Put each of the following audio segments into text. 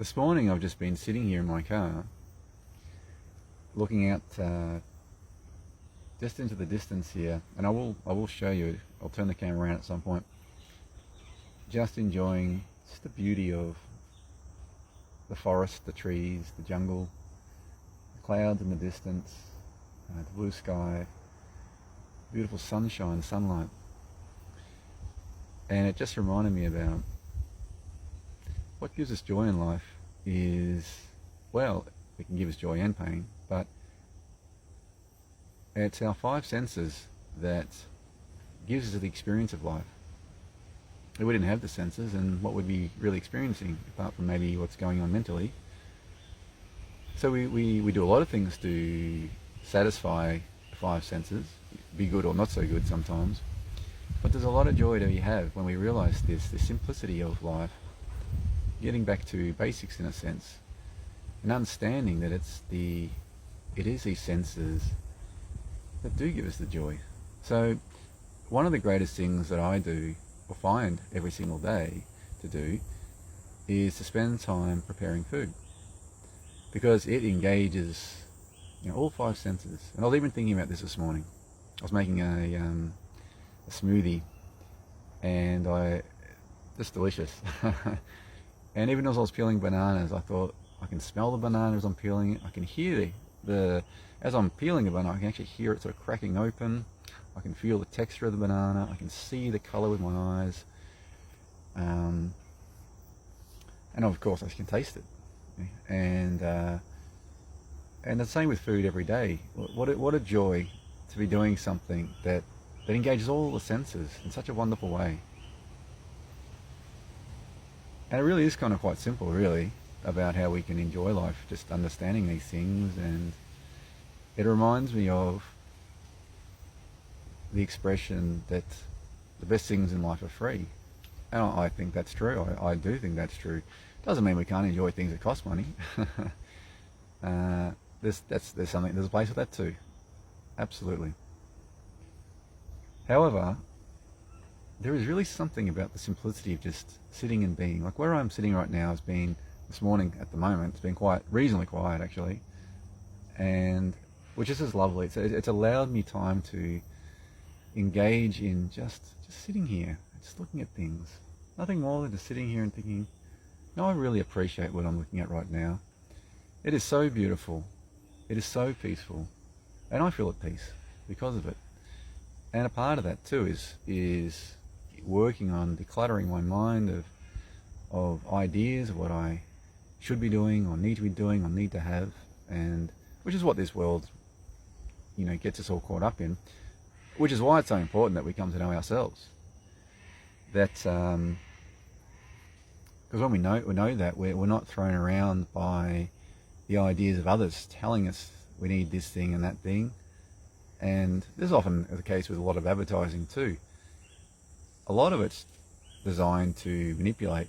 This morning I've just been sitting here in my car looking out just into the distance here, and I will show you. I'll turn the camera around at some point. Just enjoying just the beauty of the forest, the trees, the jungle, the clouds in the distance, the blue sky, beautiful sunshine, sunlight. And it just reminded me about what gives us joy in life is, well, it can give us joy and pain, but it's our five senses that gives us the experience of life. If we didn't have the senses, and what would we be really experiencing apart from maybe what's going on mentally? So we do a lot of things to satisfy the five senses, be good or not so good sometimes. But there's a lot of joy that we have when we realize the simplicity of life, getting back to basics in a sense, and understanding that it is these senses that do give us the joy. So one of the greatest things that I do or find every single day to do is to spend time preparing food, because it engages all five senses. And I was even thinking about this morning. I was making a smoothie, and just delicious. And even as I was peeling bananas, I thought, I can smell the banana as I'm peeling it. I can hear as I'm peeling the banana, I can actually hear it sort of cracking open. I can feel the texture of the banana. I can see the color with my eyes. And of course I can taste it. And the same with food every day. What a joy to be doing something that engages all the senses in such a wonderful way. And it really is kind of quite simple, really, about how we can enjoy life, just understanding these things. And it reminds me of the expression that the best things in life are free. And I think that's true. I do think that's true. Doesn't mean we can't enjoy things that cost money. There's a place for that too. Absolutely. However, there is really something about the simplicity of just sitting and being. Like where I'm sitting right now has been, this morning at the moment, it's been reasonably quiet actually, and which is just lovely. It's allowed me time to engage in just sitting here, just looking at things. Nothing more than just sitting here and thinking, no, I really appreciate what I'm looking at right now. It is so beautiful. It is so peaceful, and I feel at peace because of it. And a part of that too is working on decluttering my mind of ideas of what I should be doing or need to be doing or need to have, and which is what this world gets us all caught up in, which is why it's so important that we come to know ourselves. That because when we know that we're not thrown around by the ideas of others telling us we need this thing and that thing. And this is often the case with a lot of advertising too. A lot of it's designed to manipulate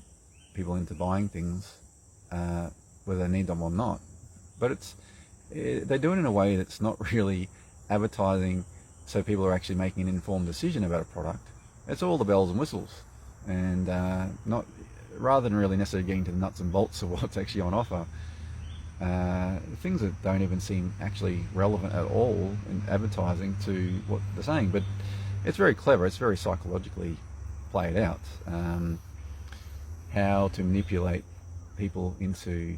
people into buying things, whether they need them or not. But they do it in a way that's not really advertising so people are actually making an informed decision about a product. It's all the bells and whistles, and not rather than really necessarily getting to the nuts and bolts of what's actually on offer. Things that don't even seem actually relevant at all in advertising to what they're saying. But it's very clever, it's very psychologically played out, how to manipulate people into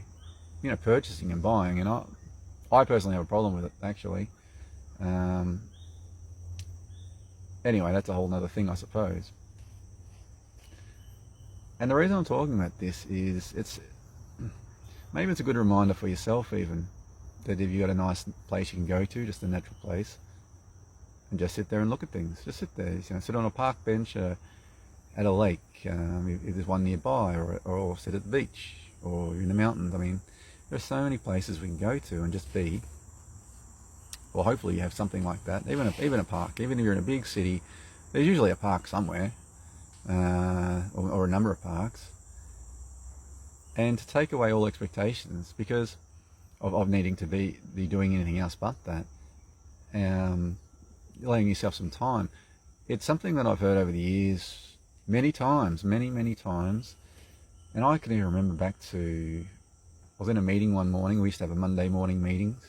purchasing and buying. And I personally have a problem with it actually. Anyway, that's a whole nother thing, I suppose. And the reason I'm talking about this is maybe it's a good reminder for yourself even, that if you've got a nice place you can go to, just a natural place, and just sit there and look at things. Just sit there, sit on a park bench at a lake, if there's one nearby, or sit at the beach, or in the mountains. I mean, there's so many places we can go to and just be. Well, hopefully you have something like that. Even a park. Even if you're in a big city, there's usually a park somewhere, or a number of parks. And to take away all expectations because of needing to be doing anything else but that, allowing yourself some time. It's something that I've heard over the years many times, many times, and I can even remember back to was in a meeting one morning. We used to have a Monday morning meetings.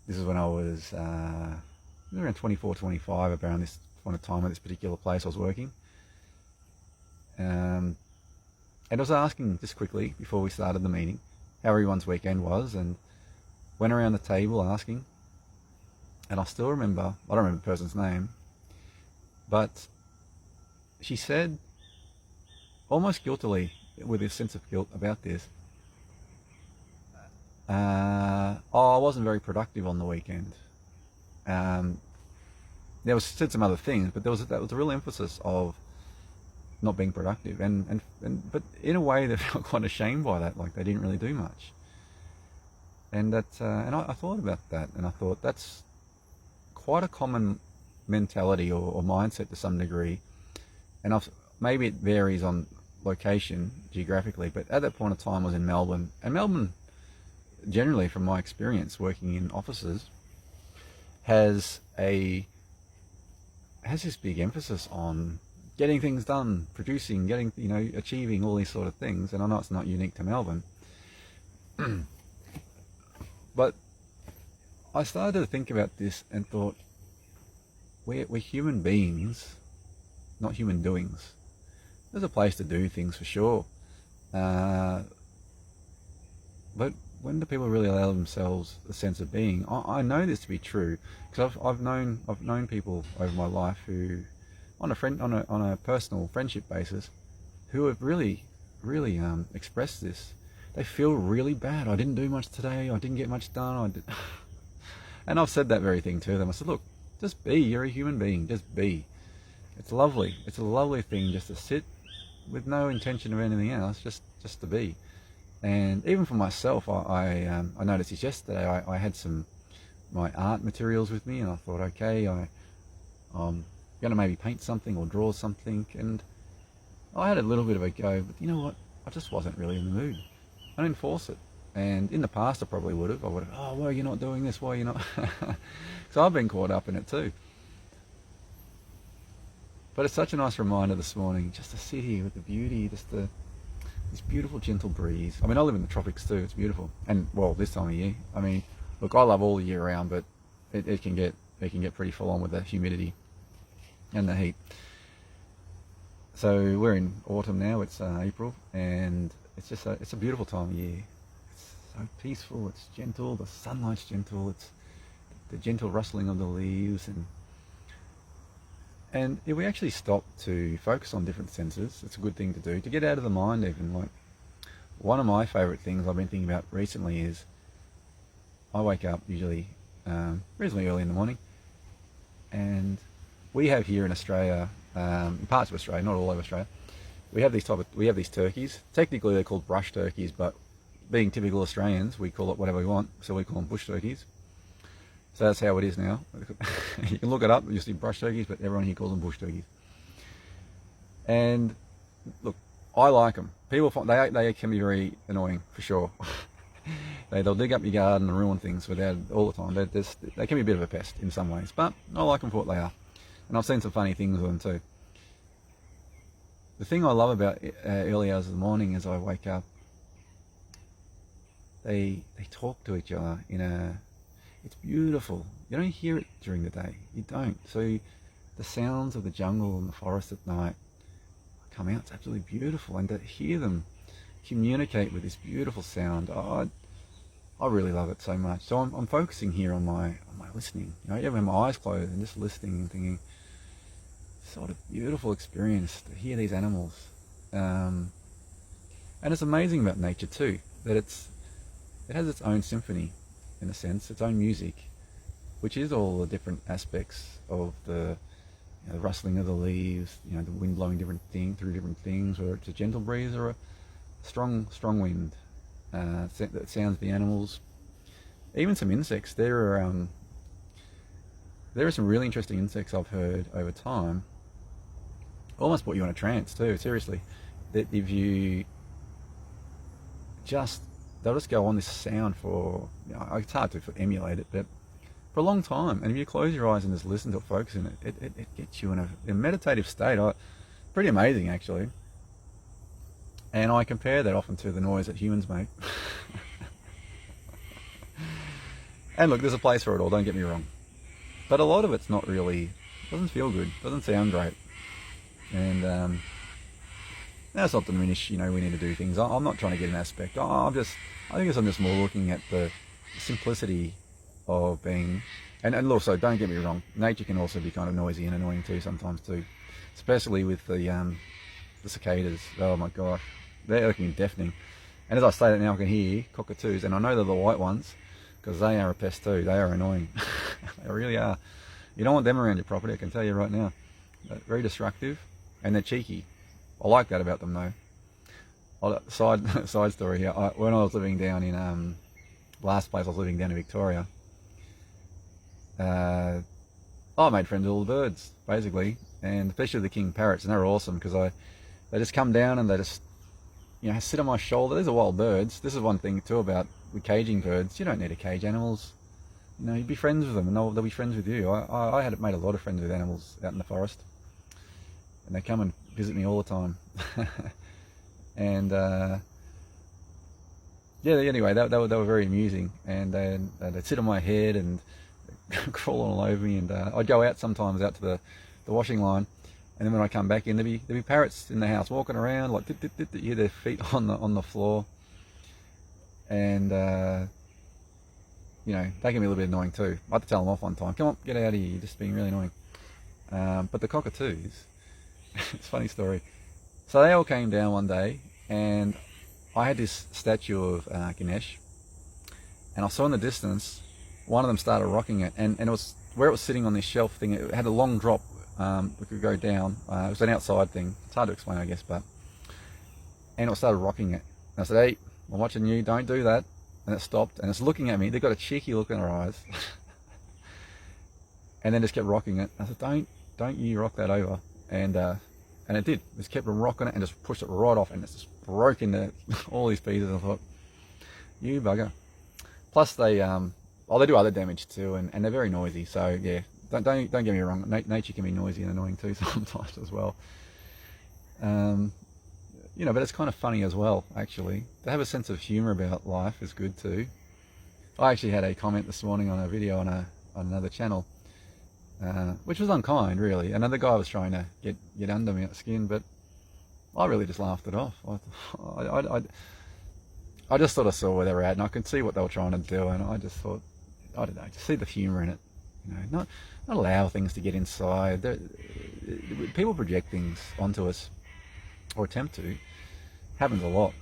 This is when I was around 24, 25, around this point of time at this particular place I was working. And I was asking just quickly before we started the meeting how everyone's weekend was, and went around the table asking. And I still remember, I don't remember the person's name, but she said, almost guiltily, with a sense of guilt about this, I wasn't very productive on the weekend. There was said some other things, but that was a real emphasis of not being productive, but in a way they felt quite ashamed by that, like they didn't really do much. And I thought about that, and I thought that's quite a common mentality or mindset to some degree. And maybe it varies on location geographically, but at that point of time I was in Melbourne, and Melbourne, generally from my experience working in offices, has this big emphasis on getting things done, producing, achieving all these sort of things. And I know it's not unique to Melbourne, but I started to think about this and thought, we're human beings, not human doings. There's a place to do things for sure, but when do people really allow themselves a sense of being? I know this to be true because I've known people over my life who, on a personal friendship basis, who have really expressed this. They feel really bad. I didn't do much today. I didn't get much done. And I've said that very thing to them. I said, look, just be. You're a human being. Just be. It's lovely. It's a lovely thing just to sit with no intention of anything else, just to be. And even for myself, I noticed this yesterday. I had my art materials with me, and I thought, okay, I'm going to maybe paint something or draw something. And I had a little bit of a go, but you know what? I just wasn't really in the mood. I didn't force it. And in the past, I probably would have. Oh, why are you not doing this? Why are you not? So I've been caught up in it too. But it's such a nice reminder this morning, just to sit here with the beauty, this beautiful gentle breeze. I mean, I live in the tropics too. It's beautiful. And well, this time of year. I mean, look, I love all the year round, but it can get pretty full on with the humidity and the heat. So we're in autumn now. It's April, and it's a beautiful time of year. It's so peaceful. It's gentle. The sunlight's gentle. It's the gentle rustling of the leaves, and if we actually stop to focus on different senses, it's a good thing to do, to get out of the mind even. Like, one of my favourite things I've been thinking about recently is I wake up usually reasonably early in the morning, and we have here in Australia, in parts of Australia, not all over Australia, we have these turkeys. Technically they're called brush turkeys, but being typical Australians, we call it whatever we want, so we call them bush turkeys. So that's how it is now. You can look it up, you'll see brush turkeys, but everyone here calls them bush turkeys. And look, I like them. People find they can be very annoying, for sure. They'll dig up your garden and ruin things all the time. They can be a bit of a pest in some ways, but I like them for what they are. And I've seen some funny things with them too. The thing I love about early hours of the morning as I wake up, they talk to each other it's beautiful. You don't hear it during the day. You don't. So the sounds of the jungle and the forest at night come out. It's absolutely beautiful. And to hear them communicate with this beautiful sound, I really love it so much. So I'm focusing here on my listening. You have my eyes closed and just listening and thinking, sort of beautiful experience to hear these animals. And it's amazing about nature too, that it has its own symphony, in a sense, its own music, which is all the different aspects of the rustling of the leaves, the wind blowing through different things, whether it's a gentle breeze or a strong wind that sounds the animals, even some insects. There are some really interesting insects I've heard over time. Almost put you in a trance too, seriously. That if you they'll just go on this sound for, it's hard to emulate it, but for a long time. And if you close your eyes and just listen to it, focus in it, it gets you in a meditative state. Pretty amazing, actually. And I compare that often to the noise that humans make. And look, there's a place for it all, don't get me wrong. But a lot of it's not really, doesn't feel good, doesn't sound great. And that's not to diminish, we need to do things. I'm not trying to get an aspect. I think I'm just more looking at the simplicity of being, and also, don't get me wrong, nature can also be kind of noisy and annoying too sometimes too. Especially with the cicadas. Oh my gosh, they can be deafening. And as I say that now, I can hear cockatoos, and I know they're the white ones, because they are a pest too. They are annoying. They really are. You don't want them around your property, I can tell you right now. They're very destructive, and they're cheeky. I like that about them though. Side story here. When I was living down in last place I was living down in Victoria, I made friends with all the birds basically, and especially the king parrots, and they were awesome because they just come down and they just sit on my shoulder. These are wild birds. This is one thing too about with caging birds. You don't need to cage animals. You'd be friends with them, and they'll be friends with you. I had made a lot of friends with animals out in the forest, and they come and visit me all the time. And anyway, they were very amusing, and they'd sit on my head and crawl all over me, and I'd go out sometimes out to the washing line, and then when I come back in, there'd be parrots in the house walking around, like you hear their feet on the floor, and they can be a little bit annoying too. I had to tell them off one time. Come on, get out of here, you're just being really annoying. But the cockatoos, it's a funny story. So they all came down one day, and I had this statue of Ganesh, and I saw in the distance one of them started rocking it, and it was where it was sitting on this shelf thing. It had a long drop. We could go down. It was an outside thing. It's hard to explain, I guess, and it started rocking it. And I said, "Hey, I'm watching you. Don't do that." And it stopped, and it's looking at me. They've got a cheeky look in their eyes, and then just kept rocking it. I said, "Don't you rock that over?" And it did. It just kept rocking it and just pushed it right off, and it just broke into all these pieces. I thought, "You bugger." Plus, they do other damage too, and they're very noisy. So yeah, don't get me wrong. Nature can be noisy and annoying too sometimes as well. But it's kind of funny as well, actually. To have a sense of humour about life is good too. I actually had a comment this morning on a video on another channel, which was unkind, really. Another guy was trying to get under my skin, but I really just laughed it off. I just sort of saw where they were at, and I could see what they were trying to do, and I just thought, I don't know, just see the humour in it. Not allow things to get inside. People project things onto us, or attempt to. Happens a lot.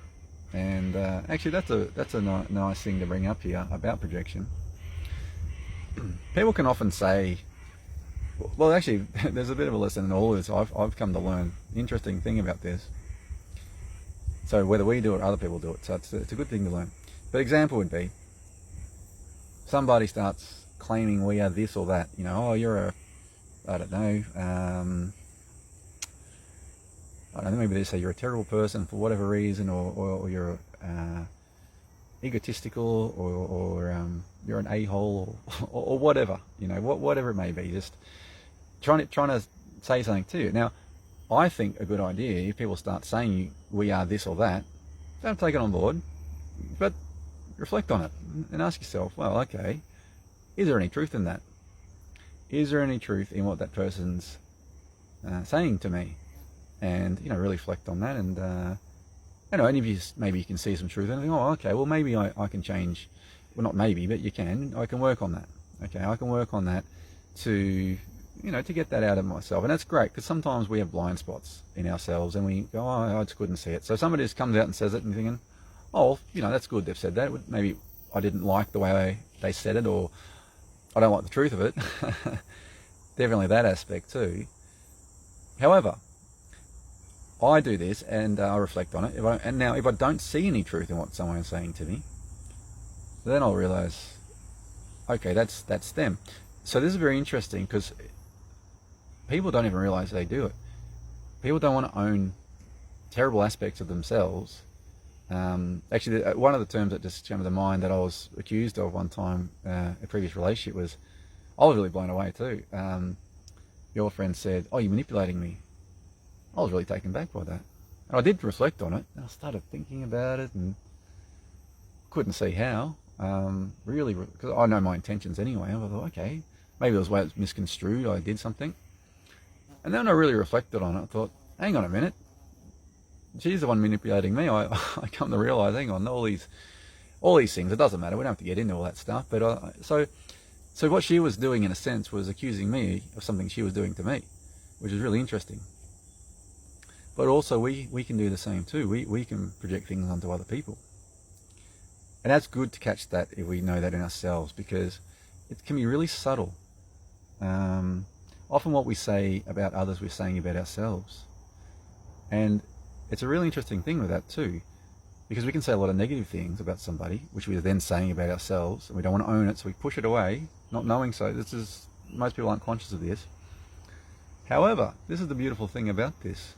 And actually that's a nice thing to bring up here about projection. People can often say, well, actually there's a bit of a lesson in all of this. I've come to learn the interesting thing about this. So whether we do it or other people do it, so it's a good thing to learn. But example would be, somebody starts claiming we are this or that. You're I don't know, maybe they say you're a terrible person for whatever reason, or you're egotistical, or you're an a-hole, or whatever, whatever it may be. Just trying to say something to you. Now, I think a good idea, if people start saying we are this or that, don't take it on board, but reflect on it and ask yourself, well, okay, is there any truth in that? Is there any truth in what that person's saying to me? And really reflect on that, and and if you maybe you can see some truth in it, think, oh, okay, well, maybe I can change. Well, not maybe, but you can. I can work on that. Okay, I can work on that to to get that out of myself, and that's great, because sometimes we have blind spots in ourselves, and we go, oh, I just couldn't see it. So somebody just comes out and says it, and you're thinking, oh, that's good. They've said that. Maybe I didn't like the way they said it, or I don't like the truth of it. Definitely that aspect too. However, I do this, and I reflect on it. If I don't see any truth in what someone is saying to me, then I'll realise, okay, that's them. So this is very interesting, because people don't even realise they do it. People don't want to own terrible aspects of themselves. Actually, one of the terms that just came to mind that I was accused of one time, a previous relationship, was, I was really blown away too. Your friend said, "Oh, you're manipulating me." I was really taken back by that. And I did reflect on it, and I started thinking about it, and couldn't see how. Really, because I know my intentions anyway. I thought, okay, maybe it was the way it was misconstrued. I did something, and then I really reflected on it. I thought, hang on a minute, she's the one manipulating me. I come to realise, hang on, all these things. It doesn't matter. We don't have to get into all that stuff. But so what she was doing, in a sense, was accusing me of something she was doing to me, which is really interesting. But also, we can do the same too. We can project things onto other people. And that's good to catch that if we know that in ourselves, because it can be really subtle. Often what we say about others, we're saying about ourselves. And it's a really interesting thing with that too, because we can say a lot of negative things about somebody, which we're then saying about ourselves, and we don't want to own it, so we push it away, not knowing so. Most people aren't conscious of this. However, this is the beautiful thing about this.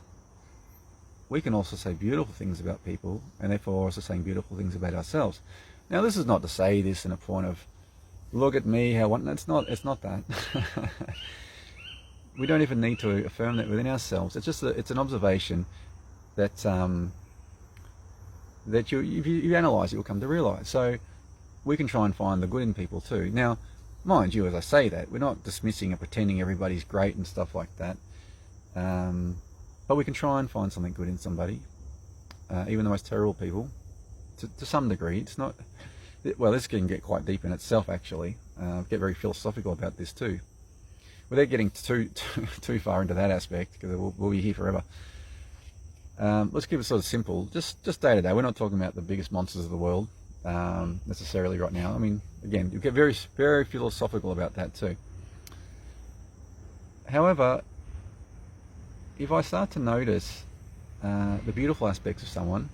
We can also say beautiful things about people, and therefore also saying beautiful things about ourselves. Now, this is not to say this in a point of, look at me, it's not that. We don't even need to affirm that within ourselves. It's just it's an observation that if you analyse, you'll come to realise. So we can try and find the good in people too. Now, mind you, as I say that, we're not dismissing and pretending everybody's great and stuff like that. But we can try and find something good in somebody, even the most terrible people, to some degree. It's not, well, this can get quite deep in itself, actually. Get very philosophical about this too, without getting too far into that aspect, because we'll be here forever. Let's keep it sort of simple, just day to day. We're not talking about the biggest monsters of the world necessarily right now. I mean, again, you get very, very philosophical about that too. However, if I start to notice the beautiful aspects of someone,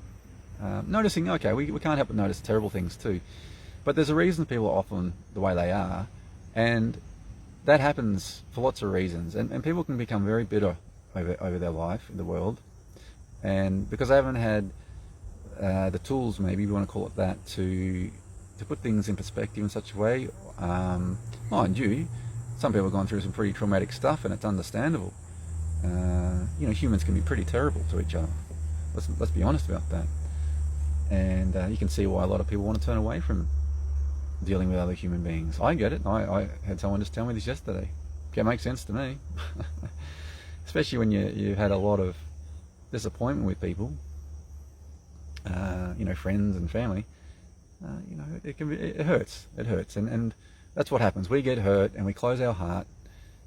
noticing, okay, we can't help but notice terrible things too, but there's a reason people are often the way they are, and that happens for lots of reasons, and people can become very bitter over their life in the world, and because they haven't had the tools, maybe we want to call it that, to put things in perspective in such a way. Mind you, some people have gone through some pretty traumatic stuff, and it's understandable. Humans can be pretty terrible to each other. Let's be honest about that. And you can see why a lot of people want to turn away from dealing with other human beings. I get it. I had someone just tell me this yesterday. It makes sense to me. Especially when you've had a lot of disappointment with people, friends and family. It hurts. It hurts, and that's what happens. We get hurt, and we close our heart.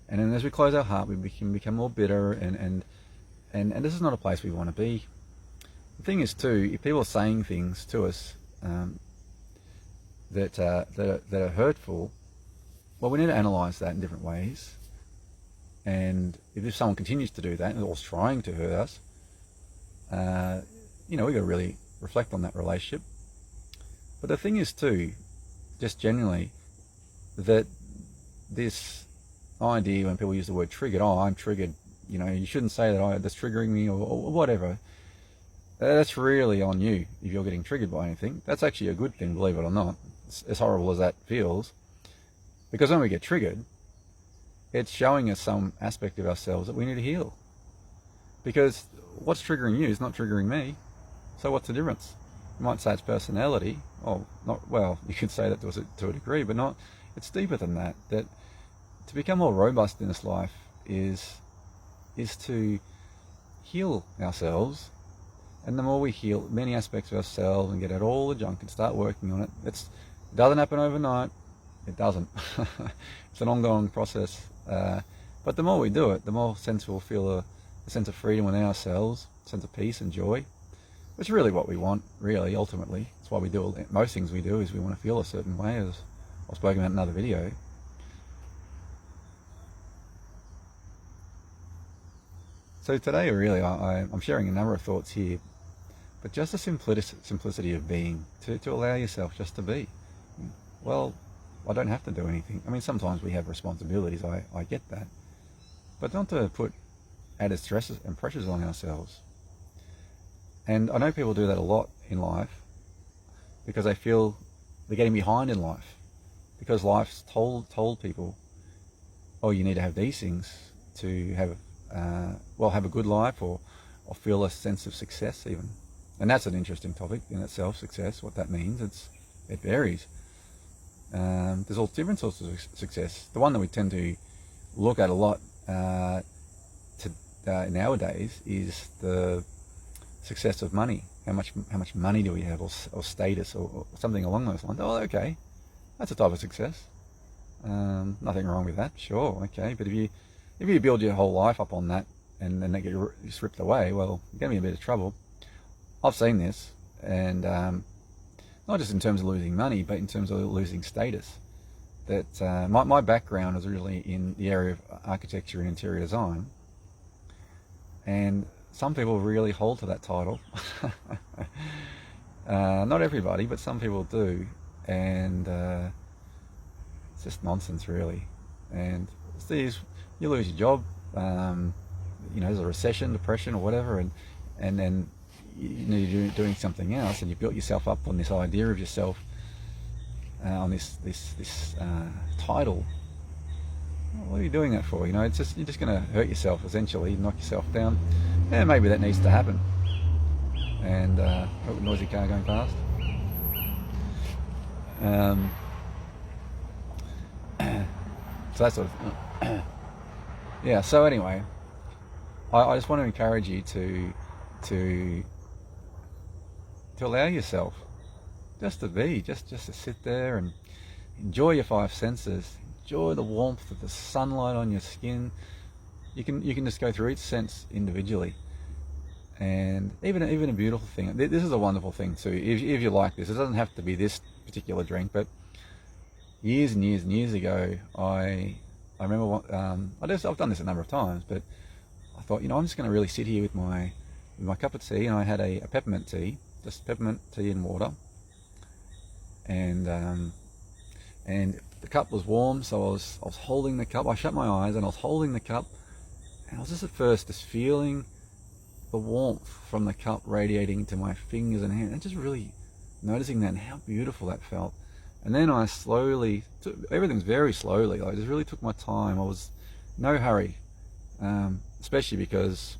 And then as we close our heart, we can become more bitter, and this is not a place we want to be. The thing is too, if people are saying things to us that are hurtful, well, we need to analyse that in different ways. And if someone continues to do that, or is trying to hurt us, we've got to really reflect on that relationship. But the thing is too, just generally, that this idea, when people use the word triggered, I'm triggered, you shouldn't say that's triggering me, or whatever. That's really on you if you're getting triggered by anything. That's actually a good thing, believe it or not, as horrible as that feels. Because when we get triggered, it's showing us some aspect of ourselves that we need to heal. Because what's triggering you is not triggering me. So what's the difference? You might say it's personality. You could say that to a degree, but not. It's deeper than that. That to become more robust in this life is to heal ourselves, and the more we heal many aspects of ourselves and get out all the junk and start working on it, it doesn't happen overnight. It doesn't. It's an ongoing process. But the more we do it, the more sense we'll feel a sense of freedom within ourselves, a sense of peace and joy, which is really what we want, really, ultimately. That's why we do most things we do, is we want to feel a certain way, as I've spoken about in another video. So today, really, I'm sharing a number of thoughts here, but just the simplicity of being, to allow yourself just to be. Well, I don't have to do anything. I mean, sometimes we have responsibilities, I get that, but not to put added stresses and pressures on ourselves. And I know people do that a lot in life because they feel they're getting behind in life, because life's told people, oh, you need to have these things to have have a good life, or feel a sense of success even. And that's an interesting topic in itself, success, what that means. It varies. There's all different sorts of success. The one that we tend to look at a lot nowadays is the success of money. How much money do we have, or status, or something along those lines. Oh, okay, that's a type of success. Nothing wrong with that, sure, okay. But if you build your whole life up on that, and then they get stripped away, well, you're going to be in a bit of trouble. I've seen this, and not just in terms of losing money, but in terms of losing status. That my background is really in the area of architecture and interior design, and some people really hold to that title. Not everybody, but some people do, and it's just nonsense, really. And you lose your job, there's a recession, depression, or whatever, and then you're doing something else, and you built yourself up on this idea of yourself, on this title. What are you doing that for? You're just going to hurt yourself, essentially, knock yourself down. Yeah, maybe that needs to happen. And noisy car going past. So that sort of yeah. So anyway, I just want to encourage you to allow yourself just to be, just to sit there and enjoy your five senses. Enjoy the warmth of the sunlight on your skin. You can just go through each sense individually, and even a beautiful thing. This is a wonderful thing too. If you like this, it doesn't have to be this particular drink. But years and years and years ago, I remember I've done this a number of times, but I thought, I'm just going to really sit here with my cup of tea, and I had a peppermint tea, just peppermint tea and water, and the cup was warm, so I was holding the cup. I shut my eyes and I was holding the cup, and I was just at first just feeling the warmth from the cup radiating into my fingers and hands, and just really noticing that and how beautiful that felt. And then I slowly everything's very slowly. I just really took my time. I was no hurry, especially because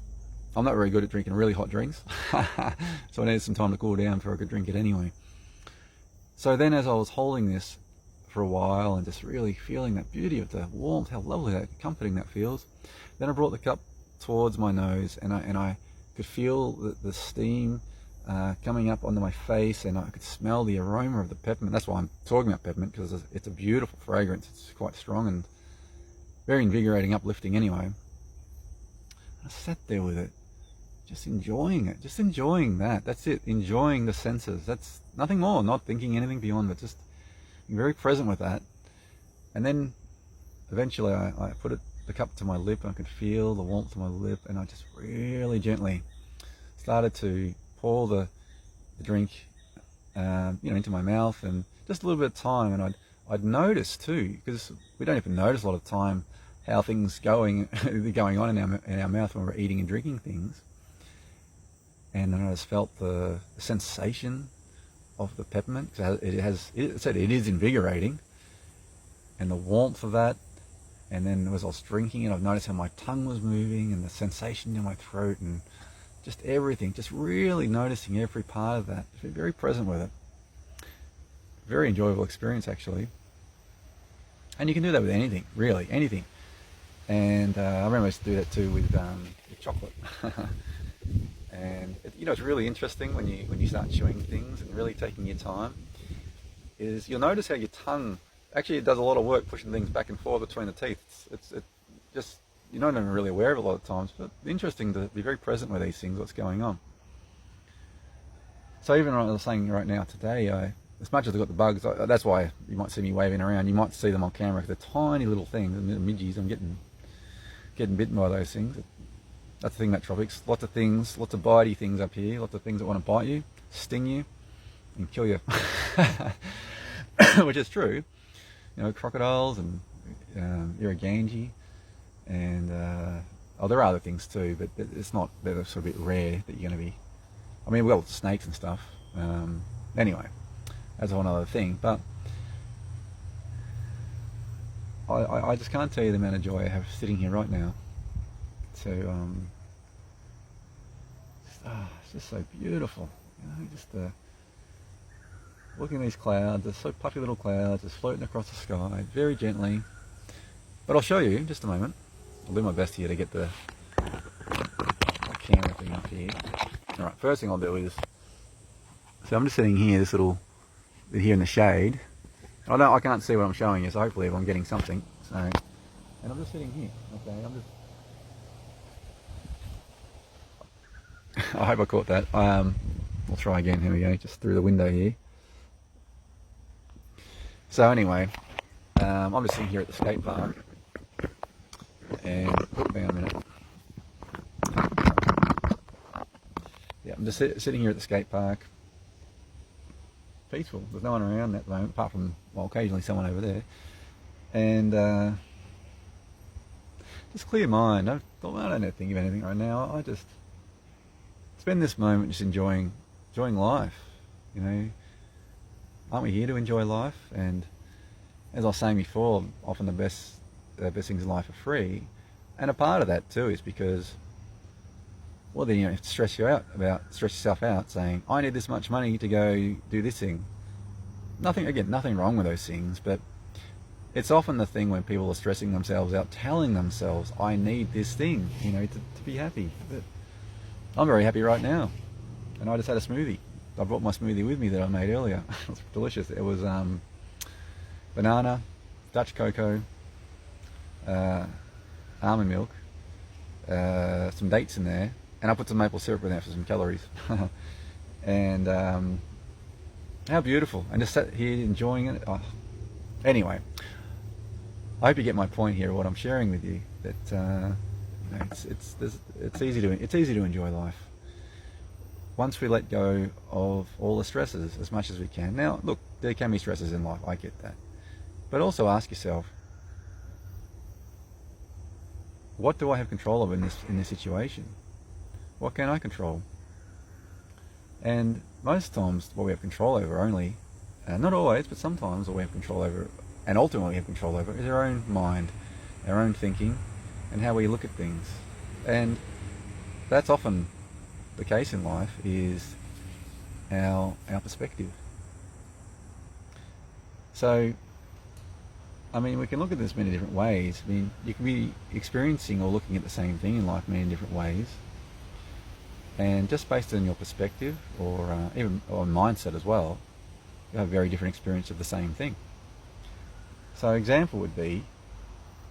I'm not very good at drinking really hot drinks, so I needed some time to cool down before I could drink it anyway. So then, as I was holding this for a while and just really feeling that beauty of the warmth, how lovely, that comforting that feels, then I brought the cup towards my nose, and I could feel the steam coming up onto my face, and I could smell the aroma of the peppermint. That's why I'm talking about peppermint, because it's a beautiful fragrance. It's quite strong and very invigorating, uplifting anyway. I sat there with it, just enjoying it, just enjoying that. That's it, enjoying the senses. That's nothing more, not thinking anything beyond, but just being very present with that. And then eventually I put the cup to my lip, and I could feel the warmth of my lip, and I just really gently started to pour the drink into my mouth, and just a little bit of time. And I'd notice too, because we don't even notice a lot of time how things going on in our mouth when we're eating and drinking things. And then I just felt the sensation of the peppermint, because it is invigorating, and the warmth of that. And then as I was drinking it, I've noticed how my tongue was moving, and the sensation in my throat, and just everything, just really noticing every part of that. Just be very present with it. Very enjoyable experience, actually. And you can do that with anything, really, anything. And I remember I used to do that too with chocolate. And it's really interesting when you start chewing things and really taking your time, is you'll notice how your tongue actually does a lot of work pushing things back and forth between the teeth. It's just, you're not even really aware of it a lot of times, but it's interesting to be very present with these things, what's going on. So even what I was saying right now today, as much as I've got the bugs, that's why you might see me waving around. You might see them on camera, because they're tiny little things, the midgies. I'm getting bitten by those things. That's the thing about tropics. Lots of things, lots of bitey things up here, lots of things that want to bite you, sting you, and kill you. Which is true. Crocodiles and irrigangi, and there are other things too, but it's not, they're sort of a bit rare that you're going to be, well, snakes and stuff. Anyway, that's a whole other thing, but I just can't tell you the amount of joy I have sitting here right now to it's just so beautiful. Just looking at these clouds, they're so puffy little clouds, just floating across the sky, very gently. But I'll show you in just a moment. I'll do my best here to get the camera thing up here. Alright, first thing I'll do is, so I'm just sitting here, here in the shade. I can't see what I'm showing you, so hopefully I'm getting something. So, and I'm just sitting here, okay, I hope I caught that. We'll try again, here we go, just through the window here. So anyway, I'm just sitting here at the skate park, and, hang on a minute. Yeah, I'm just sitting here at the skate park. Peaceful, there's no one around at the moment, apart from, well, occasionally someone over there. And just clear mind. I don't think of anything right now. I just spend this moment just enjoying life. You know, aren't we here to enjoy life? And as I was saying before, often the best things in life are free. And a part of that too is because, well, then you don't have to stress yourself out saying, I need this much money to go do this thing. Nothing wrong with those things, but it's often the thing when people are stressing themselves out, telling themselves, I need this thing, you know, to be happy. But I'm very happy right now. And I just had a smoothie. I brought my smoothie with me that I made earlier. It was delicious. It was banana, Dutch cocoa, almond milk, some dates in there, and I put some maple syrup in there for some calories. And how beautiful! And just sat here enjoying it. Oh. Anyway, I hope you get my point here. What I'm sharing with you, that you know, it's easy to enjoy life once we let go of all the stresses as much as we can. Now, look, there can be stresses in life. I get that, but also ask yourself, what do I have control of in this situation? What can I control? And most times what we have control over only, not always, but sometimes what we have control over, and ultimately we have control over, is our own mind, our own thinking, and how we look at things. And that's often the case in life, is our perspective. So, I mean, we can look at this many different ways. I mean, you can be experiencing or looking at the same thing in life many different ways. And just based on your perspective, or even mindset as well, you have a very different experience of the same thing. So an example would be,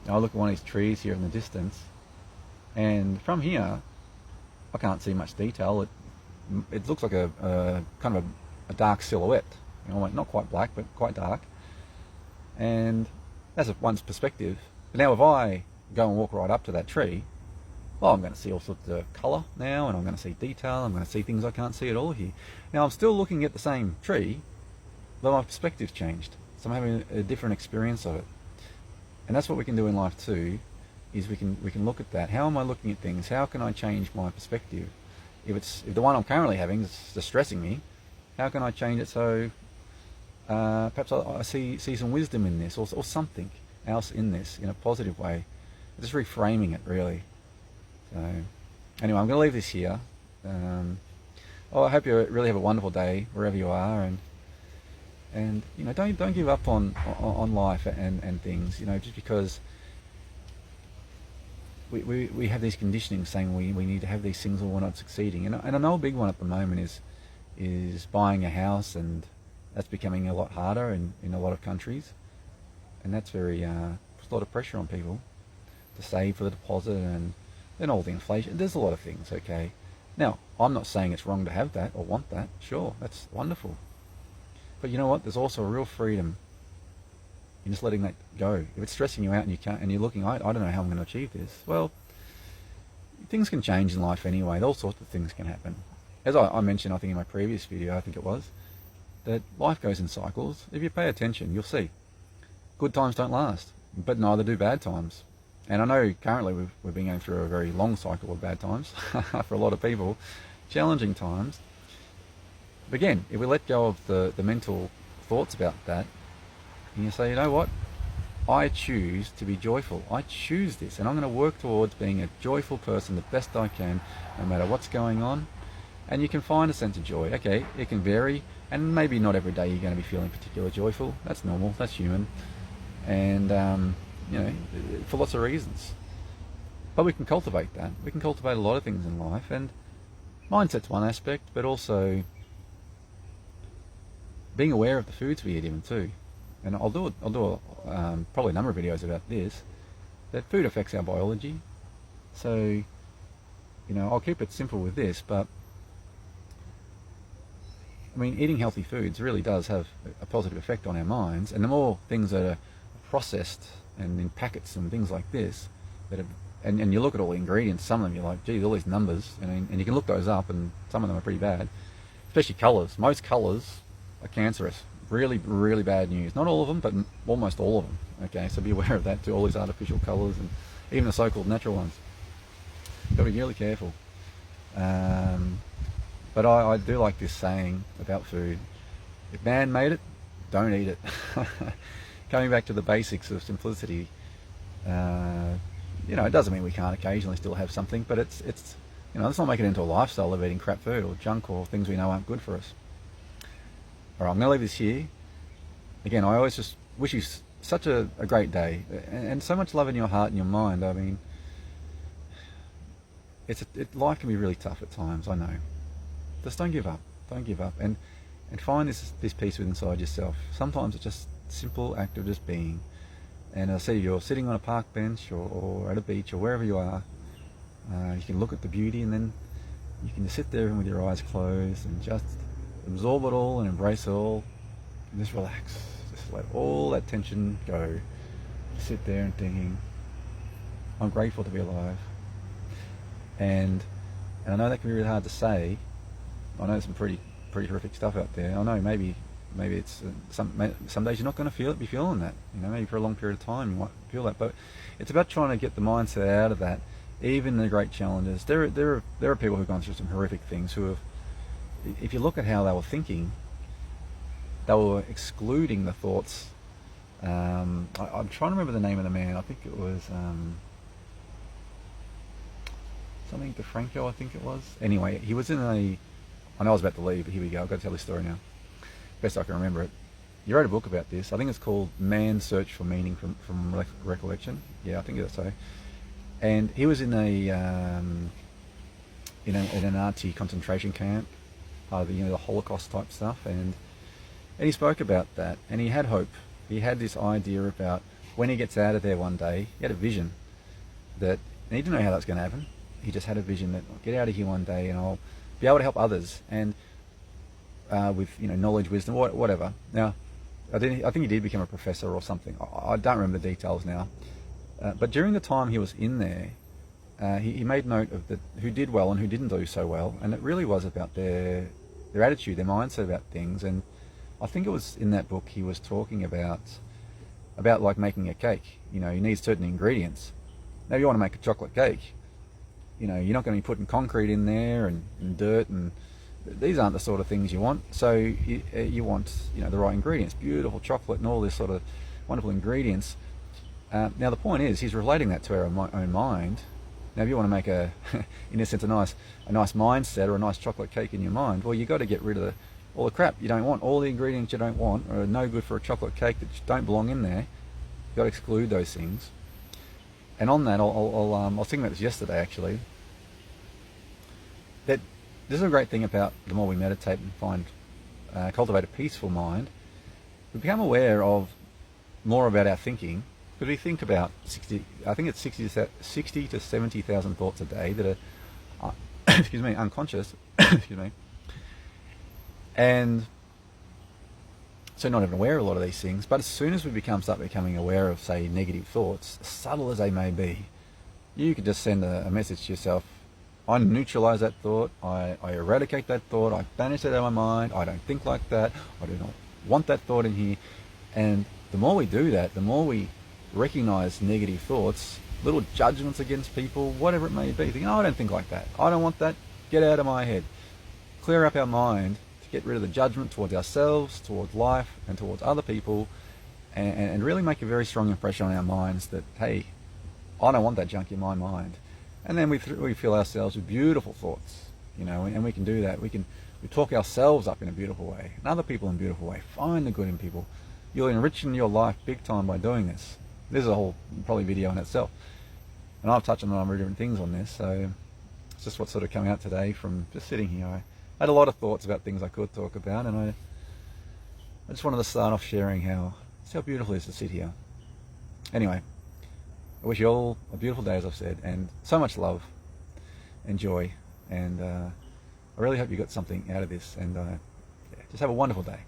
I look at one of these trees here in the distance, and from here, I can't see much detail. It looks like a kind of a dark silhouette. You know, not quite black, but quite dark. And that's one's perspective. But now if I go and walk right up to that tree, well, I'm going to see all sorts of colour now, and I'm going to see detail, I'm going to see things I can't see at all here. Now I'm still looking at the same tree, but my perspective's changed. So I'm having a different experience of it. And that's what we can do in life too, is we can look at that. How am I looking at things? How can I change my perspective? If the one I'm currently having is distressing me, how can I change it so perhaps I see some wisdom in this, or something else in this, in a positive way? Just reframing it, really. So anyway, I'm going to leave this here. I hope you really have a wonderful day wherever you are, and you know, don't give up on life and things. You know, just because we have these conditionings saying we need to have these things or we're not succeeding. And I know a big one at the moment is buying a house, and that's becoming a lot harder in a lot of countries, and that's puts a lot of pressure on people to save for the deposit, and then all the inflation. There's a lot of things. Okay, now I'm not saying it's wrong to have that or want that. Sure, that's wonderful, but you know what? There's also a real freedom in just letting that go. If it's stressing you out and you can't, and you're looking, I don't know how I'm going to achieve this. Well, things can change in life anyway. All sorts of things can happen. As I mentioned, I think in my previous video, I think it was, that life goes in cycles. If you pay attention, you'll see. Good times don't last, but neither do bad times. And I know currently we've been going through a very long cycle of bad times for a lot of people, challenging times. But again, if we let go of the mental thoughts about that, and you say, you know what, I choose to be joyful. I choose this, and I'm going to work towards being a joyful person the best I can, no matter what's going on. and you can find a sense of joy. Okay, it can vary, and maybe not every day you're going to be feeling particularly joyful. That's normal, that's human, and you know, for lots of reasons. But we can cultivate that. We can cultivate a lot of things in life, and mindset's one aspect, but also being aware of the foods we eat even too. And I'll do probably a number of videos about this, that food affects our biology. So, you know, I'll keep it simple with this, but I mean, eating healthy foods really does have a positive effect on our minds, and the more things that are processed and in packets and things like this, that have, and you look at all the ingredients, some of them you're like, geez, all these numbers, and you can look those up, and some of them are pretty bad, especially colours. Most colours are cancerous. Really, really bad news. Not all of them, but almost all of them. Okay, so be aware of that too, all these artificial colours, and even the so-called natural ones. You've got to be really careful. But I do like this saying about food. If man made it, don't eat it. Coming back to the basics of simplicity, you know, it doesn't mean we can't occasionally still have something, but it's you know, let's not make it into a lifestyle of eating crap food or junk or things we know aren't good for us. All right, I'm going to leave this here. Again, I always just wish you such a great day, and so much love in your heart and your mind. I mean, life can be really tough at times, I know. Just don't give up. Don't give up, and find this peace within inside yourself. Sometimes it's just a simple act of just being. And I say, you're sitting on a park bench or at a beach or wherever you are, you can look at the beauty, and then you can just sit there with your eyes closed and just absorb it all and embrace it all, and just relax. Just let all that tension go. Sit there and thinking, I'm grateful to be alive. And I know that can be really hard to say. I know there's some pretty horrific stuff out there. I know maybe it's some days you're not going to be feeling that. You know, maybe for a long period of time you might feel that. But it's about trying to get the mindset out of that. Even the great challenges. There are people who've gone through some horrific things who have. If you look at how they were thinking, they were excluding the thoughts. I'm trying to remember the name of the man. I think it was something DeFranco, I think it was. Anyway, he was in a. I know I was about to leave, but here we go. I've got to tell this story now. Best I can remember it. He wrote a book about this. I think it's called Man's Search for Meaning from Recollection. Yeah, I think that's so. And he was in an Nazi concentration camp, part of the Holocaust type stuff, and he spoke about that, and he had hope. He had this idea about when he gets out of there one day. He had a vision that, and he didn't know how that was going to happen. He just had a vision that I'll get out of here one day and I'll be able to help others, and with knowledge, wisdom, whatever. Now, I think he did become a professor or something. I don't remember the details now. But during the time he was in there, he made note of who did well and who didn't do so well, and it really was about their attitude, their mindset about things. And I think it was in that book he was talking about like making a cake. You need certain ingredients. Now, if you want to make a chocolate cake, you're not going to be putting concrete in there and dirt, and these aren't the sort of things you want. So you want the right ingredients, beautiful chocolate and all this sort of wonderful ingredients. Now the point is, he's relating that to our own mind. Now, if you want to make in a sense, a nice mindset or a nice chocolate cake in your mind, well, you got to get rid of all the crap you don't want, all the ingredients you don't want, or are no good for a chocolate cake that don't belong in there. You got to exclude those things. And on that, I was thinking about this yesterday actually. That this is a great thing about the more we meditate and cultivate a peaceful mind, we become aware of more about our thinking. Because we think about 60 to 70,000 thoughts a day that are, unconscious, and so not even aware of a lot of these things. But as soon as we start becoming aware of, say, negative thoughts, as subtle as they may be, you could just send a message to yourself. I neutralize that thought, I eradicate that thought, I banish it out of my mind, I don't think like that, I do not want that thought in here. And the more we do that, the more we recognize negative thoughts, little judgments against people, whatever it may be. Think, I don't think like that, I don't want that, get out of my head. Clear up our mind to get rid of the judgment towards ourselves, towards life, and towards other people, and really make a very strong impression on our minds that, hey, I don't want that junk in my mind. And then we fill ourselves with beautiful thoughts, you know, and we can do that. We talk ourselves up in a beautiful way, and other people in a beautiful way. Find the good in people. You'll enrich your life big time by doing this. There's a whole probably video in itself, and I've touched on a number of different things on this. So it's just what's sort of coming out today from just sitting here. I had a lot of thoughts about things I could talk about, and I just wanted to start off sharing how beautiful it is to sit here. Anyway, I wish you all a beautiful day, as I've said, and so much love and joy, and I really hope you got something out of this, and yeah, just have a wonderful day.